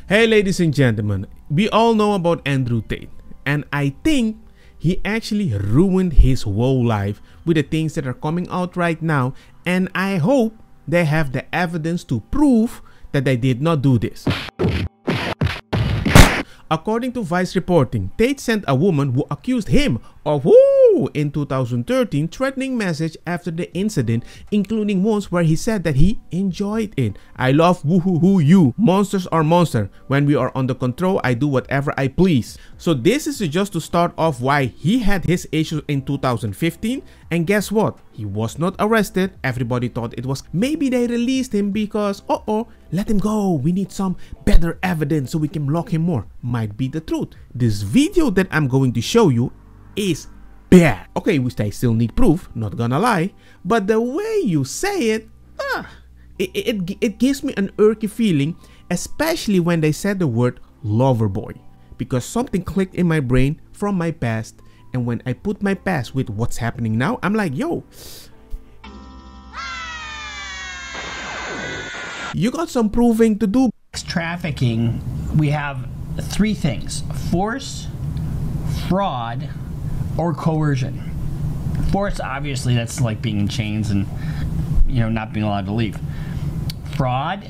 Hey ladies and gentlemen, we all know about Andrew Tate, and I think he actually ruined his whole life with the things that are coming out right now, and I hope they have the evidence to prove that they did not do this. According to Vice reporting, Tate sent a woman who accused him of in 2013 threatening message after the incident, including ones where he said that he enjoyed it. I love woohoo you. Monsters are monster. When we are under control, I do whatever I please. So this is just to start off why he had his issues in 2015, and guess what? He was not arrested. Everybody thought it was maybe they released him because let him go. We need some better evidence so we can lock him more. Might be the truth. This video that I'm going to show you is bad. Okay, which I still need proof, not gonna lie, but the way you say it, it gives me an irky feeling, especially when they said the word lover boy, because something clicked in my brain from my past, and when I put my past with what's happening now, I'm like, yo, you got some proving to do. Trafficking, we have three things: force, fraud, or coercion. Force, obviously, that's like being in chains and, you know, not being allowed to leave. Fraud,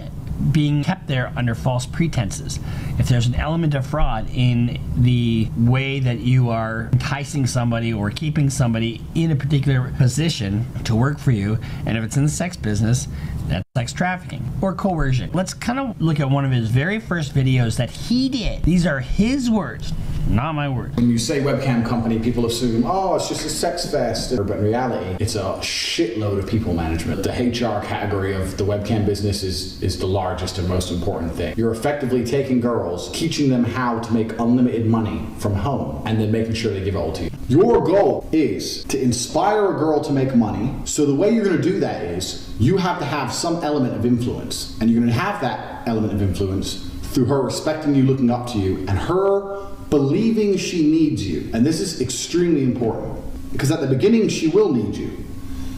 being kept there under false pretenses. If there's an element of fraud in the way that you are enticing somebody or keeping somebody in a particular position to work for you, and if it's in the sex business, that's sex trafficking. Or coercion. Let's kind of look at one of his very first videos that he did. These are his words, not my words. When you say webcam company, people assume, oh, it's just a sex fest. But in reality, it's a shitload of people management. The HR category of the webcam business is the largest and most important thing. You're effectively taking girls, teaching them how to make unlimited money from home, and then making sure they give it all to you. Your goal is to inspire a girl to make money. So the way you're going to do that is you have to have some element of influence, and you're going to have that element of influence through her respecting you, looking up to you, and her believing she needs you. And this is extremely important, because at the beginning she will need you,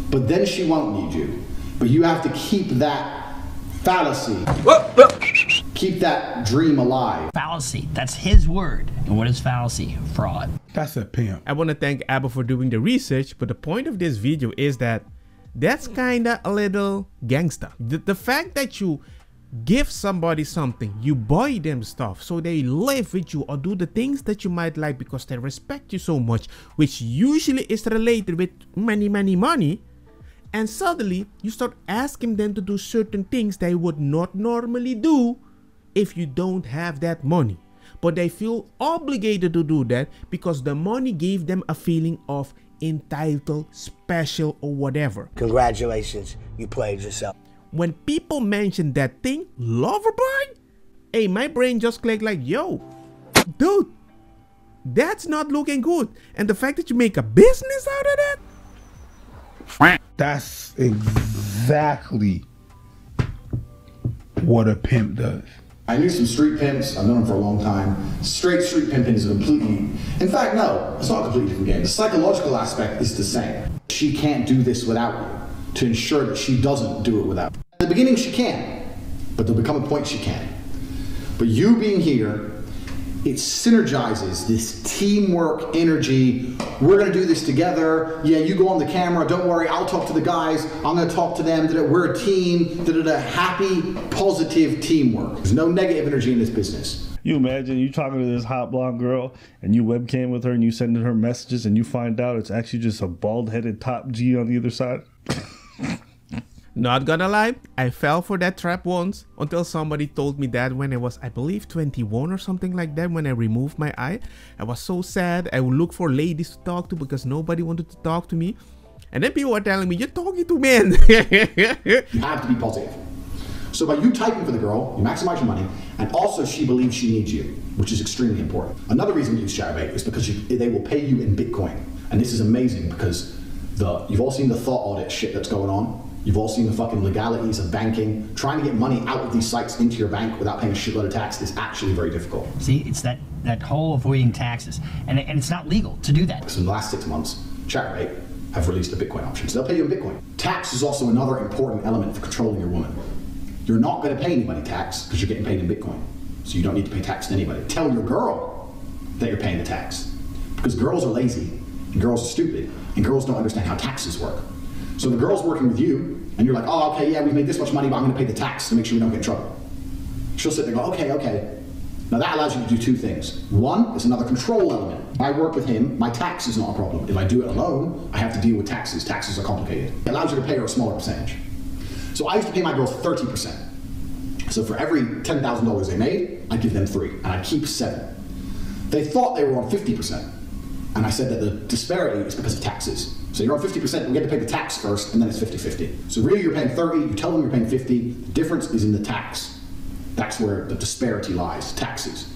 but then she won't need you. But you have to keep that fallacy, keep that dream alive. Fallacy, that's his word. And what is fallacy? Fraud. That's a pimp. I want to thank Abba for doing the research, but the point of this video is that that's kinda a little gangster. The fact that you give somebody something, you buy them stuff so they live with you or do the things that you might like because they respect you so much, which usually is related with money, and suddenly you start asking them to do certain things they would not normally do if you don't have that money, but they feel obligated to do that because the money gave them a feeling of entitled, special, or whatever. Congratulations, you played yourself. When people mention that thing, lover boy, hey, my brain just clicked like, yo, dude, that's not looking good. And the fact that you make a business out of that, That's exactly what a pimp does. I knew some street pimps. I've known them for a long time. Straight street pimping is a completely, in fact, no, it's not a completely different game. The psychological aspect is the same. She can't do this without you, to ensure that she doesn't do it without you. At the beginning she can, but there'll become a point she can't. But you being here, it synergizes this teamwork energy. We're gonna do this together. Yeah, you go on the camera, don't worry, I'll talk to the guys, I'm gonna talk to them, we're a team, happy, positive teamwork. There's no negative energy in this business. You imagine you talking to this hot blonde girl and you webcam with her and you sending her messages and you find out it's actually just a bald-headed top G on the other side? not gonna lie, I fell for that trap once until somebody told me that when I was, I believe, 21 or something like that, when I removed my eye. I was so sad. I would look for ladies to talk to because nobody wanted to talk to me. And then people were telling me, you're talking to men. You have to be positive. So by you typing for the girl, you maximize your money, and also she believes she needs you, which is extremely important. Another reason we use Chatterbait is because they will pay you in Bitcoin. And this is amazing because you've all seen the thought audit shit that's going on. You've all seen the fucking legalities of banking. Trying to get money out of these sites into your bank without paying a shitload of tax is actually very difficult. See, it's that whole avoiding taxes. And it's not legal to do that. So in the last 6 months, Chatterbait have released a Bitcoin option. So they'll pay you in Bitcoin. Tax is also another important element for controlling your woman. You're not going to pay anybody tax because you're getting paid in Bitcoin. so you don't need to pay tax to anybody. Tell your girl that you're paying the tax. Because girls are lazy, and girls are stupid, and girls don't understand how taxes work. So the girl's working with you, and you're like, oh, okay, yeah, we made this much money, but I'm gonna pay the tax to make sure we don't get in trouble. She'll sit there and go, okay, okay. Now that allows you to do two things. One is another control element. If I work with him, my tax is not a problem. If I do it alone, I have to deal with taxes. Taxes are complicated. It allows you to pay her a smaller percentage. So I used to pay my girls 30%. So for every $10,000 they made, I'd give them 3, and I'd keep 7. They thought they were on 50%. And I said that the disparity is because of taxes. So you're on 50%, we get to pay the tax first, and then it's 50-50. So really you're paying 30, you tell them you're paying 50, the difference is in the tax. That's where the disparity lies, taxes.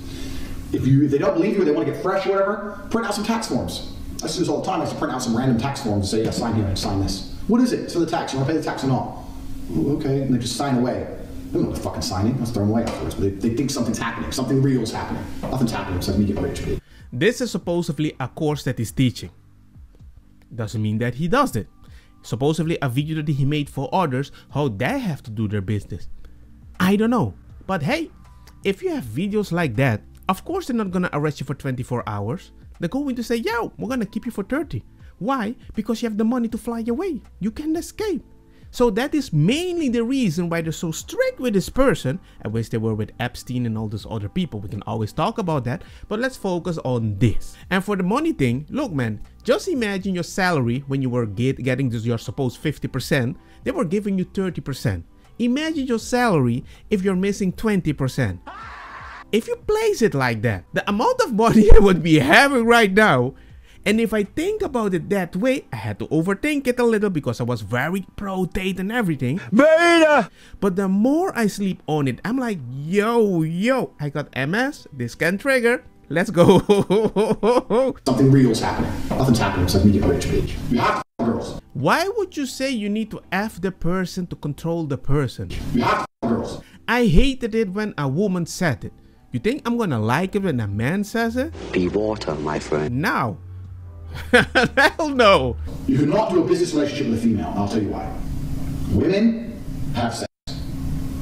If they don't believe you or they want to get fresh or whatever, print out some tax forms. I used to do this all the time. I used to print out some random tax forms and say, yeah, sign here and sign this. What is it? It's for the tax. You want to pay the tax or not? Oh, okay. And they just sign away. They don't know what they're fucking signing. Let's throw them away afterwards. But they think something's happening. Something real is happening. Nothing's happening besides me getting rich. This is supposedly a course that he's teaching. Doesn't mean that he does it. Supposedly a video that he made for others, how they have to do their business. I don't know. But hey, if you have videos like that, of course they're not gonna arrest you for 24 hours. They're going to say, yo, we're gonna keep you for 30. Why? Because you have the money to fly away. You can escape. So that is mainly the reason why they're so strict with this person. I wish they were with Epstein and all those other people. We can always talk about that, but let's focus on this. And for the money thing, look man, just imagine your salary when you were getting this, your supposed 50%, they were giving you 30%. Imagine your salary if you're missing 20%. If you place it like that, the amount of money I would be having right now, and if I think about it that way, I had to overthink it a little because I was very pro-Tate and everything. Beta! But the more I sleep on it, I'm like, yo, I got MS, this can trigger. Let's go. Something real's happening. Nothing's happening besides me getting rich, bitch. You have to girls. Why would you say you need to F the person to control the person? You have to girls. I hated it when a woman said it. You think I'm gonna like it when a man says it? Be water, my friend. Now. Hell no. You cannot do a business relationship with a female, and I'll tell you why. Women have sex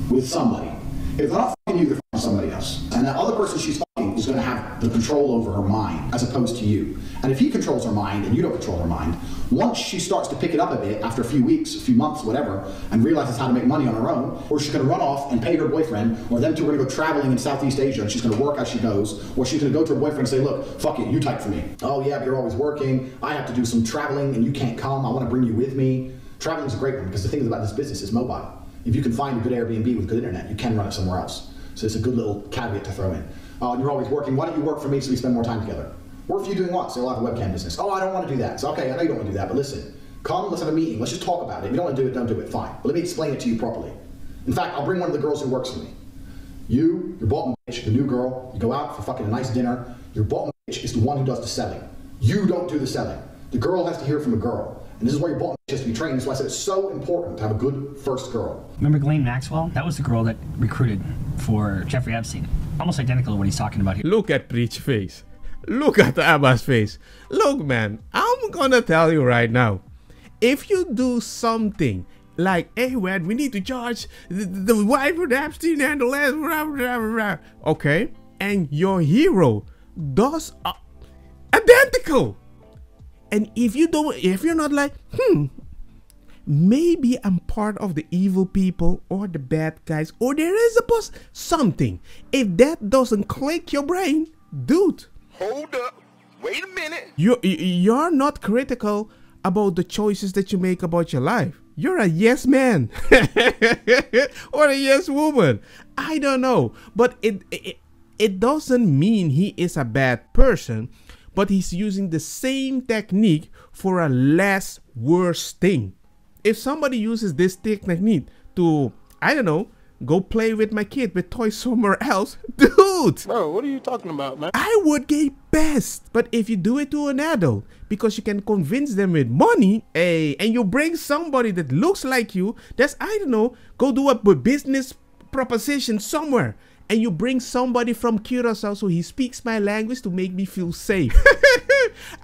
with somebody. If they're not fucking you, they're fucking somebody else. And that other person she's fucking is going to have the control over her mind, as opposed to you. And if he controls her mind and you don't control her mind, once she starts to pick it up a bit, after a few weeks, a few months, whatever, and realizes how to make money on her own, or she's going to run off and pay her boyfriend, or them two are going to go traveling in Southeast Asia and she's going to work as she goes, or she's going to go to her boyfriend and say, look, fuck it, you type for me. Oh yeah, but you're always working. I have to do some traveling and you can't come. I want to bring you with me. Traveling is a great one because the thing about this business is mobile. If you can find a good Airbnb with good internet, you can run it somewhere else. So it's a good little caveat to throw in. You're always working. Why don't you work for me so we spend more time together? Work for you doing what? So you'll have a webcam business. Oh, I don't want to do that. So okay, I know you don't want to do that, but listen, come, let's have a meeting. Let's just talk about it. If you don't want to do it, don't do it. Fine. But let me explain it to you properly. In fact, I'll bring one of the girls who works for me. Your bottom bitch, the new girl, you go out for fucking a nice dinner. Your bottom bitch is the one who does the selling. You don't do the selling. The girl has to hear from a girl. And this is why your bottom bitch has to be trained. That's why I said it's so important to have a good first girl. Remember Ghislaine Maxwell? That was the girl that recruited for Jeffrey Epstein. Almost identical to what he's talking about here. Look at Preach's face. Look at Abba's face. Look, man, I'm gonna tell you right now. If you do something like, hey, man, we need to charge the wife of Epstein and the last, blah, blah, blah, okay, and your hero does identical. And if you don't, if you're not like, maybe I'm part of the evil people or the bad guys, or there is something. If that doesn't click your brain, dude. Hold up. Wait a minute. You're not critical about the choices that you make about your life. You're a yes man or a yes woman. I don't know. But it doesn't mean he is a bad person. But he's using the same technique for a less worse thing. If somebody uses this technique to, I don't know, go play with my kid with toys somewhere else, dude! Bro, what are you talking about, man? I would get pissed. But if you do it to an adult, because you can convince them with money, hey, and you bring somebody that looks like you, that's, I don't know, go do a business proposition somewhere. And you bring somebody from Curacao so he speaks my language to make me feel safe.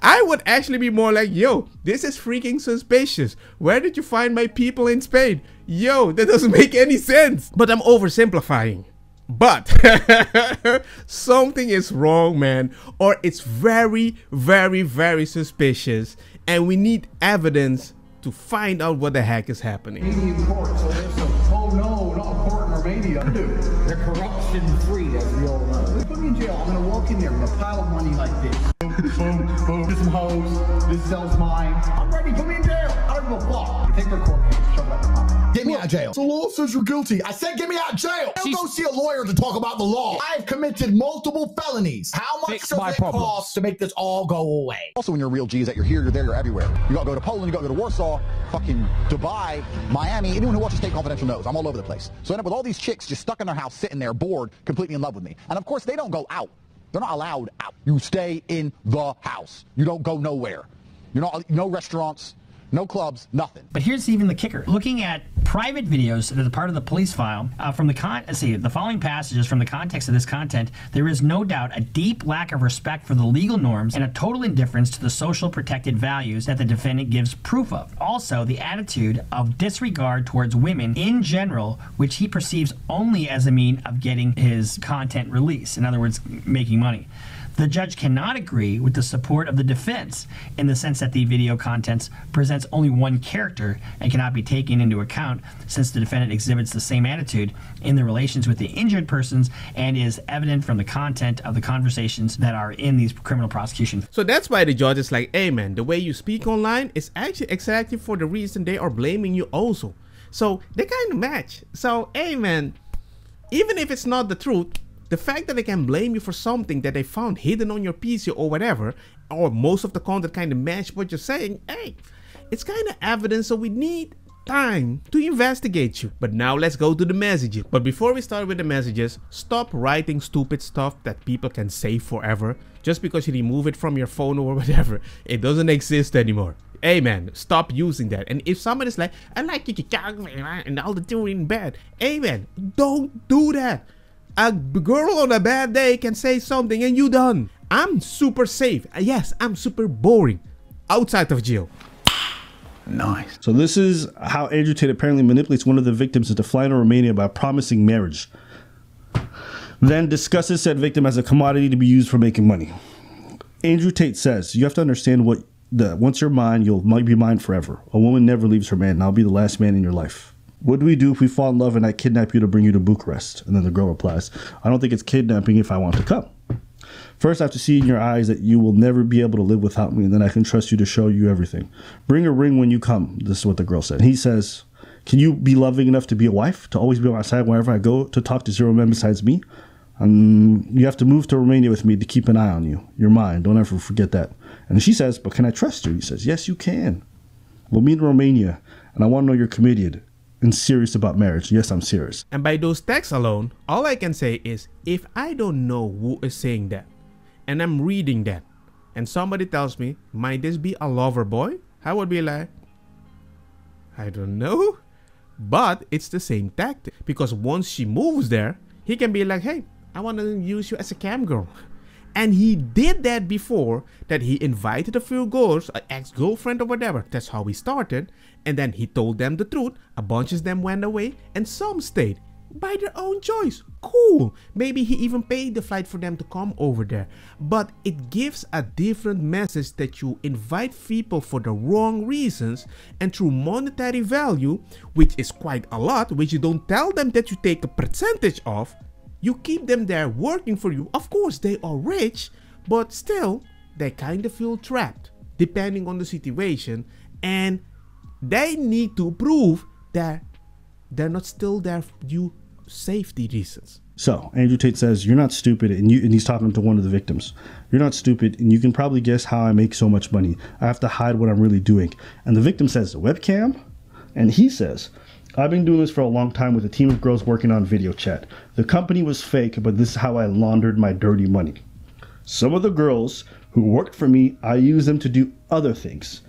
I would actually be more like, yo, this is freaking suspicious. Where did you find my people in Spain? Yo, that doesn't make any sense. But I'm oversimplifying. But something is wrong, man, or it's very, very, very suspicious, and we need evidence to find out what the heck is happening. Romanian court, so there's some, oh no, not a court in Romania. Dude, they're corruption free, as we all know. Put me in jail. I'm gonna walk in there with a pile of money like this. Boom, boom, this some hoes, this cell's mine. I'm ready, put me in jail. I don't give a fuck. You think they're court case, shove it up your mouth. Get me out of jail. The law says you're guilty. I said get me out of jail. Don't go see a lawyer to talk about the law. I've committed multiple felonies. How much does it cost to make this all go away? Also, when you're real G is that you're here, you're there, you're everywhere. You gotta go to Poland, you gotta go to Warsaw, fucking Dubai, Miami. Anyone who watches State Confidential knows I'm all over the place. So I end up with all these chicks just stuck in their house, sitting there, bored, completely in love with me. And of course, they don't go out. They're not allowed out. You stay in the house. You don't go nowhere. You're not, no restaurants, no clubs, nothing. But here's even the kicker. Looking at private videos that are part of the police file, from the following passages from the context of this content, there is no doubt a deep lack of respect for the legal norms and a total indifference to the social protected values that the defendant gives proof of. Also, the attitude of disregard towards women in general, which he perceives only as a means of getting his content released. In other words, making money. The judge cannot agree with the support of the defense in the sense that the video contents presents only one character and cannot be taken into account since the defendant exhibits the same attitude in the relations with the injured persons and is evident from the content of the conversations that are in these criminal prosecutions. So that's why the judge is like, hey man, the way you speak online is actually exactly for the reason they are blaming you also. So they kind of match. So hey man, even if it's not the truth, the fact that they can blame you for something that they found hidden on your PC or whatever, or most of the content kind of match what you're saying, hey, it's kind of evidence, so we need time to investigate you. But now let's go to the messages. But before we start with the messages, stop writing stupid stuff that people can save forever just because you remove it from your phone or whatever. It doesn't exist anymore. Hey man, stop using that. And if somebody's like, I like you and all the doing in bed, hey man, don't do that. A girl on a bad day can say something and you done. I'm super safe. Yes, I'm super boring outside of jail. Nice. So this is how Andrew Tate apparently manipulates one of the victims into flying to Romania by promising marriage. Then discusses said victim as a commodity to be used for making money. Andrew Tate says, you have to understand once you're mine, you'll be mine forever. A woman never leaves her man, and I'll be the last man in your life. What do we do if we fall in love and I kidnap you to bring you to Bucharest? And then the girl replies, I don't think it's kidnapping if I want to come. First, I have to see in your eyes that you will never be able to live without me, and then I can trust you to show you everything. Bring a ring when you come. This is what the girl said. He says, can you be loving enough to be a wife, to always be on my side wherever I go, to talk to zero men besides me? You have to move to Romania with me to keep an eye on you. You're mine. Don't ever forget that. And she says, but can I trust you? He says, yes, you can. We'll meet in Romania, and I want to know you're committed and serious about marriage. Yes, I'm serious. And by those texts alone, all I can say is, if I don't know who is saying that, and I'm reading that, and somebody tells me, might this be a lover boy? I would be like, I don't know. But it's the same tactic. Because once she moves there, he can be like, hey, I want to use you as a cam girl. And he did that before, that he invited a few girls, an ex-girlfriend or whatever. That's how he started. And then he told them the truth. A bunch of them went away and some stayed by their own choice. Cool. Maybe he even paid the flight for them to come over there. But it gives a different message that you invite people for the wrong reasons and through monetary value, which is quite a lot, which you don't tell them that you take a percentage of. You keep them there working for you. Of course, they are rich, but still, they kind of feel trapped, depending on the situation. And they need to prove that they're not still there due safety reasons. So, Andrew Tate says, you're not stupid, and he's talking to one of the victims. You're not stupid, and you can probably guess how I make so much money. I have to hide what I'm really doing. And the victim says, a webcam? And he says, I've been doing this for a long time with a team of girls working on video chat. The company was fake, but this is how I laundered my dirty money. Some of the girls who worked for me, I used them to do other things,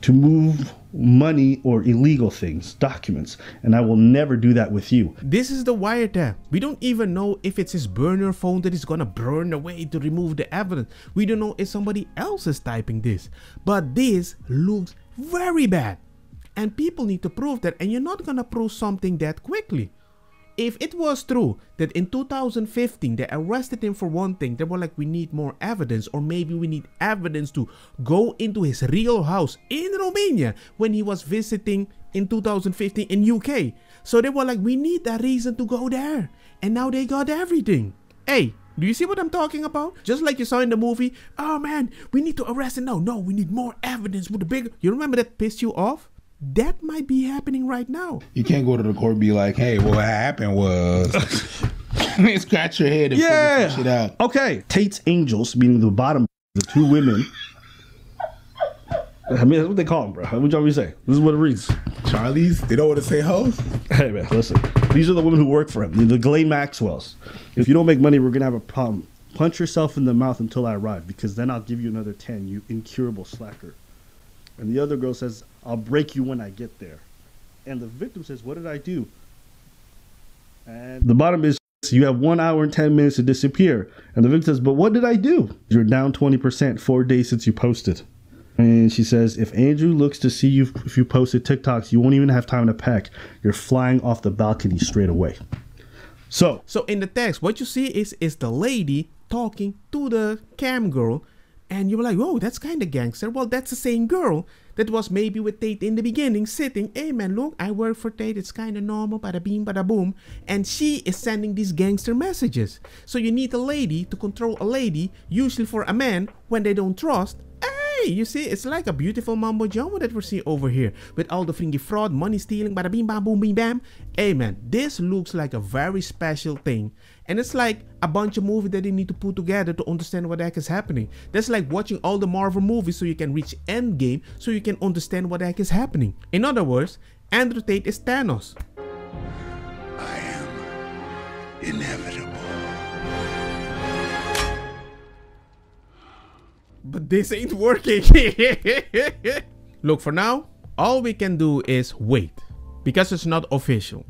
to move money or illegal things, documents, and I will never do that with you. This is the wiretap. We don't even know if it's his burner phone that is gonna burn away to remove the evidence. We don't know if somebody else is typing this. But this looks very bad. And people need to prove that, and you're not gonna prove something that quickly. if it was true that in 2015 they arrested him for one thing, they were like, we need more evidence, or maybe we need evidence to go into his real house in Romania when he was visiting in 2015 in UK. So they were like, we need a reason to go there. And now they got everything. Hey, do you see what I'm talking about? Just like you saw in the movie, oh man, we need to arrest him now. No, we need more evidence with the big... You remember that pissed you off? That might be happening right now. You can't go to the court and be like, hey, what happened was... Scratch your head and figure shit out. Okay. Tate's angels, meaning the bottom, the two women. I mean, that's what they call them, bro. What would you want me to say? This is what it reads. Charlie's? They don't want to say hoes? Hey, man, listen. These are the women who work for him. The Ghislaine Maxwells. If you don't make money, we're going to have a problem. Punch yourself in the mouth until I arrive, because then I'll give you another 10, you incurable slacker. And the other girl says, I'll break you when I get there. And the victim says, what did I do? And the bottom is, you have 1 hour and 10 minutes to disappear. And the victim says, but what did I do? You're down 20%, 4 days since you posted. And she says, if Andrew looks to see you, if you posted TikToks, you won't even have time to pack. You're flying off the balcony straight away. So in the text, what you see is the lady talking to the cam girl. And you were like, oh, that's kind of gangster. Well, that's the same girl that was maybe with Tate in the beginning, sitting, hey man, look, I work for Tate, it's kind of normal, bada beam, bada boom. And she is sending these gangster messages. So you need a lady to control a lady, usually for a man, when they don't trust. Hey, you see, it's like a beautiful mambo jumbo that we're seeing over here. With all the fringy fraud, money stealing, bada beam, bam, boom, beam, bam. Hey man, this looks like a very special thing. And it's like a bunch of movies that they need to put together to understand what the heck is happening. That's like watching all the Marvel movies so you can reach Endgame so you can understand what the heck is happening. In other words, Andrew Tate is Thanos. I am inevitable. But this ain't working. Look, for now, all we can do is wait. Because it's not official.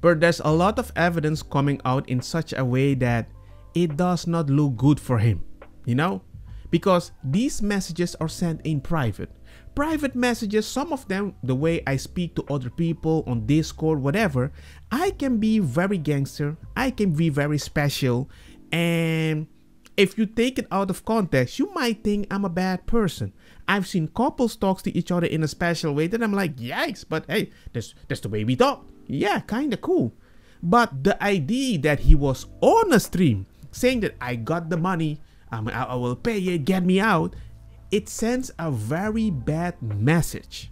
But there's a lot of evidence coming out in such a way that it does not look good for him. You know? Because these messages are sent in private. Private messages, some of them, the way I speak to other people on Discord, whatever, I can be very gangster. I can be very special. And if you take it out of context, you might think I'm a bad person. I've seen couples talk to each other in a special way that I'm like, yikes, but hey, that's the way we talk. Yeah, kind of cool. But the idea that he was on a stream saying that I got the money, I will pay it, get me out, it sends a very bad message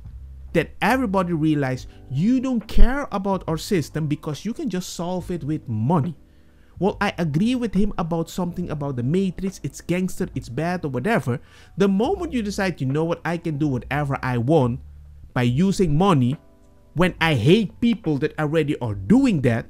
that everybody realize you don't care about our system because you can just solve it with money. Well, I agree with him about something about the Matrix, it's gangster, it's bad or whatever. The moment you decide, you know what, I can do whatever I want by using money, when I hate people that already are doing that,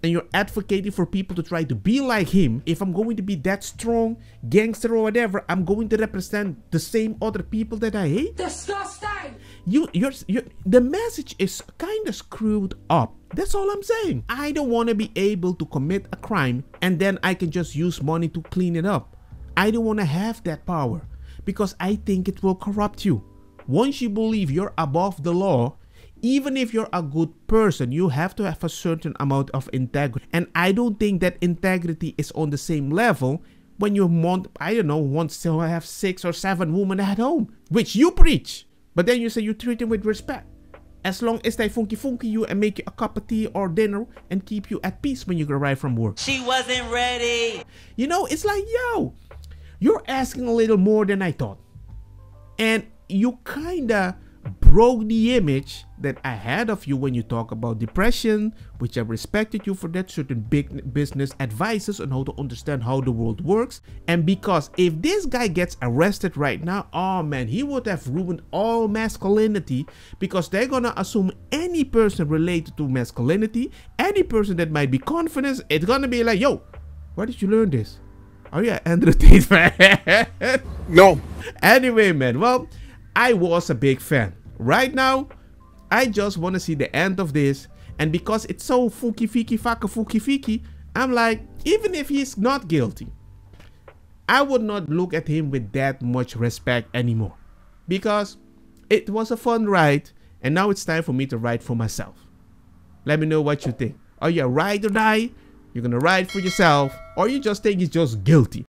and you're advocating for people to try to be like him, if I'm going to be that strong, gangster or whatever, I'm going to represent the same other people that I hate? Disgusting! The message is kind of screwed up. That's all I'm saying. I don't want to be able to commit a crime and then I can just use money to clean it up. I don't want to have that power because I think it will corrupt you. Once you believe you're above the law, even if you're a good person, you have to have a certain amount of integrity. And I don't think that integrity is on the same level when you want, I don't know, want to have 6 or 7 women at home, which you preach. But then you say you treat them with respect. As long as they funky you and make you a cup of tea or dinner and keep you at peace when you arrive from work. She wasn't ready. You know, it's like, yo, you're asking a little more than I thought. And you kinda broke the image that I had of you when you talk about depression, which I respected you for that, certain big business advices on how to understand how the world works. And because if this guy gets arrested right now, oh man, he would have ruined all masculinity, because they're gonna assume any person related to masculinity, any person that might be confident, it's gonna be like, yo, where did you learn this? Oh yeah, Andrew Tate fan. No. Anyway, man, well, I was a big fan. Right now, I just want to see the end of this. And because it's so fuki fiki, I'm like, even if he's not guilty, I would not look at him with that much respect anymore. Because it was a fun ride, and now it's time for me to ride for myself. Let me know what you think. Are you a ride or die? You're gonna ride for yourself, or you just think he's just guilty?